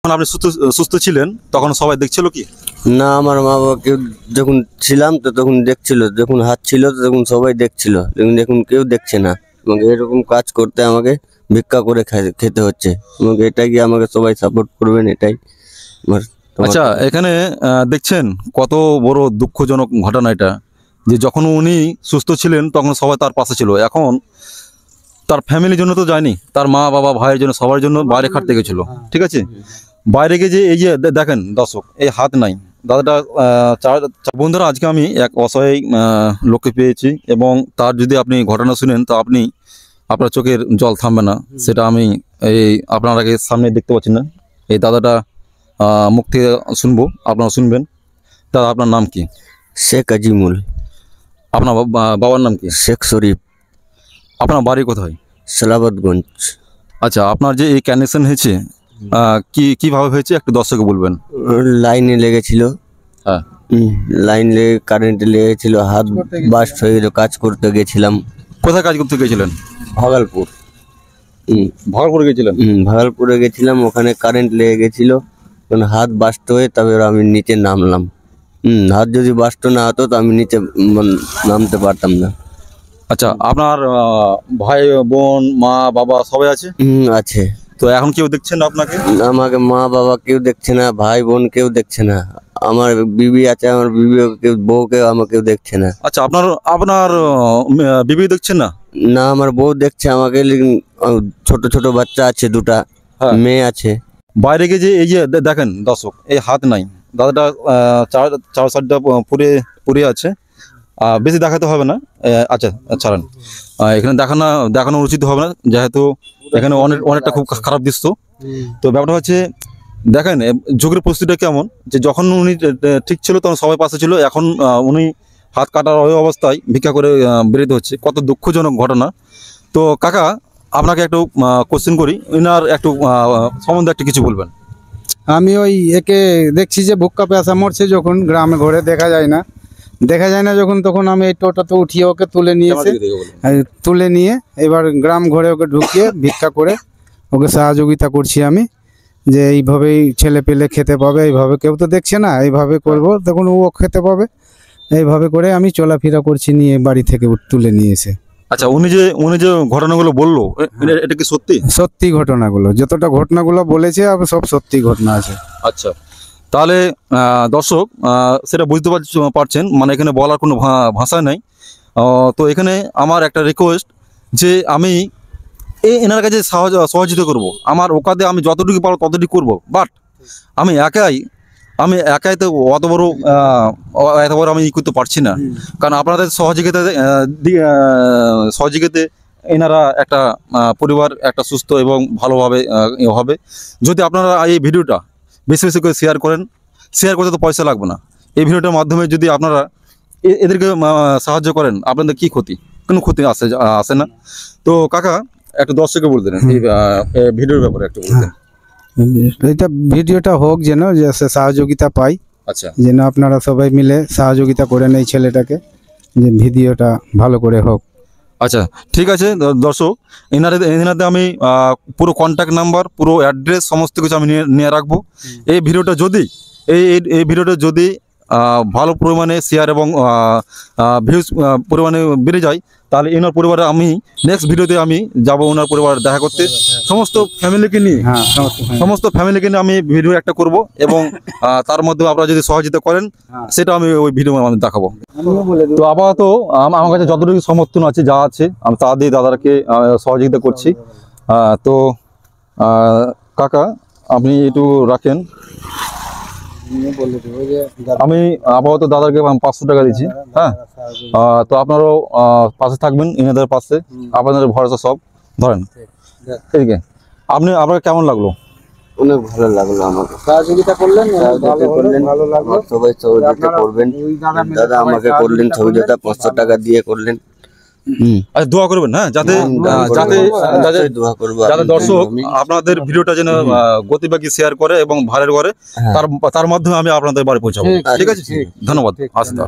যখন আপনি সুস্থ সুস্থ ছিলেন তখন সবাই দেখছিল কি? না, আমার মা বাবা কেউ যখন ছিলাম তো তখন দেখছিল, যখন হাত ছিল তো তখন সবাই দেখছিল, কিন্তু এখন কেউ দেখছে না। আমাকে এরকম কাজ করতে আমাকে ভিক্ষা করে খেতে হচ্ছে। আমাকে এটাই কি আমাকে সবাই সাপোর্ট করবেন, এটাই আমার। আচ্ছা, এখানে দেখছেন কত বড় দুঃখজনক ঘটনা এটা, যে যখন উনি সুস্থ ছিলেন তখন সবাই তার পাশে ছিল, এখন তার ফ্যামিলির জন্য তো যায়নি, তার মা বাবা ভাইয়ের জন্য সবার জন্য বাইরে খাটতে গেছিলো। ঠিক আছে, বাইরে গিয়ে যে এই যে দেখেন দর্শক, এই হাত নাই দাদাটা। বন্ধুরা, আজকে আমি এক অসহায় লোককে পেয়েছি, এবং তার যদি আপনি ঘটনা শুনেন তো আপনার চোখের জল থামবে না। সেটা আমি এই আপনার আগে সামনে দেখতে পাচ্ছেন না, এই দাদাটা মুখ থেকে শুনবো, আপনারা শুনবেন। দাদা, আপনার নাম কি? শেখ আজিমুল। আপনার বাবার নাম কি? শেখ শরীফ। আপনার বাড়ি কোথায়? সালাবতগঞ্জ। আচ্ছা, আপনার যে এই কানেকশন হয়েছে কিভাবে হয়েছে একটু দর্শককে বলবেন। লাইনে লেগেছিল। হ্যাঁ, লাইন লেগে কারেন্টে লেগেছিল, হাত বাস্ট হয়ে গেল। কাজ করতে গেছিলাম। কোথায় কাজ করতে গেছিলেন? ভাগলপুর। ভাগলপুরে গেছিলেন? ভাগলপুরে গেছিলাম, ওখানে কারেন্ট লেগে গেছিল, হাত বাস্ট হয়ে তারপর আমি নিচে নামলাম। হাত যদি বাস্ট না হতো তো আমি নিচে নামতে পারতাম না। আচ্ছা, আপনার ভাই বোন মা বাবা সবাই আছে? আছে। তো এখন কেউ দেখছেন না আপনাকে? আমাকে মা বাবা কেউ দেখছে না, ভাই বোন কেউ দেখছে না। আমার বিবি আছে, আমার বিবি কেউ, বউকে আমাকে কেউ দেখছে না। আচ্ছা, আপনার বিবি দেখছেন না? না, আমার বউ দেখছে আমাকে, ছোট ছোট বাচ্চা আছে, দুটা মেয়ে আছে। বাইরে গিয়ে যে এই যে দেখেন দর্শক, এই হাত নাই দাদাটা, চার সাইডটা পুড়ে আছে। বেশি দেখাতে হবে না। আচ্ছা, ছাড়েন, এখানে দেখানো উচিত হবে না, যেহেতু এখানে অনেকটা খুব খারাপ দৃশ্য। তো ব্যাপারটা হচ্ছে, দেখেন যুগের পরিস্থিতিটা কেমন, যে যখন উনি ঠিক ছিল তখন সবাই পাশে ছিল, এখন উনি হাত কাটার অবস্থায় ভিক্ষা করে বেরোতে হচ্ছে। কত দুঃখজনক ঘটনা। তো কাকা, আপনাকে একটু কোশ্চেন করি, ইনার একটু সম্বন্ধে একটু কিছু বলবেন। আমি ওই একে দেখছি যে ভুক্কা পেয়াসা মরছে, যখন গ্রামে ঘরে দেখা যায় না যখন, তখন আমি এই টোটাতে উঠিয়ে ওকে তুলে নিয়ে এবার গ্রাম ঘরে ওকে ঢুকিয়ে ভিক্ষা করে ওকে সহযোগিতা করছি আমি, যে এইভাবেই ছেলে পেলে খেতে পাবে। এইভাবে কেউ তো দেখছে না, এইভাবে করব তখন ও খেতে পাবে। এইভাবে করে আমি চলাফেরা করছি, নিয়ে বাড়ি থেকে তুলে নিয়ে এসে। আচ্ছা, উনি যে ঘটনাগুলো বললো, এটা কি সত্যি? সত্যি ঘটনাগুলো, যতটা ঘটনাগুলো বলেছে সব সত্যি ঘটনা আছে। আচ্ছা, তাহলে দর্শক সেটা বুঝতে পারছেন, মানে এখানে বলার কোনো ভাষা নেই। তো এখানে আমার একটা রিকোয়েস্ট, যে আমি এনার কাছে সহযোগিতা করব, আমার ওকাদে আমি যতটুকু পারবো ততটুকু করবো। বাট আমি একাই তো অত বড় আমি করতে পারছি না, কারণ আপনাদের সহযোগিতাতে এনারা একটা পরিবার একটা সুস্থ এবং ভালোভাবে হবে। যদি আপনারা এই ভিডিওটা বেশি বেশি করে শেয়ার করতে তো পয়সা লাগবে না। এই ভিডিওটার মাধ্যমে যদি আপনারা এদেরকে সাহায্য করেন, আপনাদের কি ক্ষতি? কোনো ক্ষতি আসে না। তো কাকা, একটু দর্শককে বলতেন এই ভিডিওর ব্যাপারে একটু বলতেন। এটা ভিডিওটা হোক, যেন সহযোগিতা পাই। আচ্ছা, যেন আপনারা সবাই মিলে সহযোগিতা করেন এই ছেলেটাকে, যে ভিডিওটা ভালো করে হোক। আচ্ছা, ঠিক আছে দর্শক, এনাদের আমি পুরো কন্ট্যাক্ট নাম্বার, পুরো অ্যাড্রেস, সমস্ত কিছু আমি নিয়ে রাখবো। এই ভিডিওটা যদি ভালো পরিমাণে শেয়ার এবং ভিউজ পরিমাণে বেড়ে যায়, তাহলে এনার পরিবারে আমি নেক্সট ভিডিওতে আমি যাব ওনার পরিবার দেখা করতে, সমস্ত ফ্যামিলিকে নিয়ে। সমস্ত ফ্যামিলিকে নিয়ে আমি ভিডিও একটা করব, এবং তার মধ্যে আপনারা যদি সহযোগিতা করেন সেটা আমি ওই ভিডিও আমি দেখাবো। তো আপাতত আমার কাছে যতটুকু সমর্থন আছে, যা আছে, আমি তা দিয়ে দাদাকে সহযোগিতা করছি। তো কাকা, আপনি একটু রাখেন। আমি আপাতত দাদাকে 500 টাকা দিচ্ছি। হ্যাঁ, তো আপনারাও পাশে থাকবেন, এনাদের পাশে, আপনাদের ভরসা সব। ধরেন এদিকে, আপনার কেমন লাগলো? অনেক ভালো লাগলো, আমাকে সহযোগিতা করলেন, ভালো লাগলো। সবাই সহযোগিতা করবেন, দাদা আমাকে করলেন সহযোগিতা, 500 টাকা দিয়ে করলেন। আচ্ছা, দোয়া করবেন, হ্যাঁ, যাতে দর্শক আপনাদের ভিডিওটা যেন গতিবেগে শেয়ার করে এবং ভাইরাল করে, তার মাধ্যমে আমি আপনাদের বাড়ি পৌঁছাবো। ঠিক আছে, ধন্যবাদ। আসতে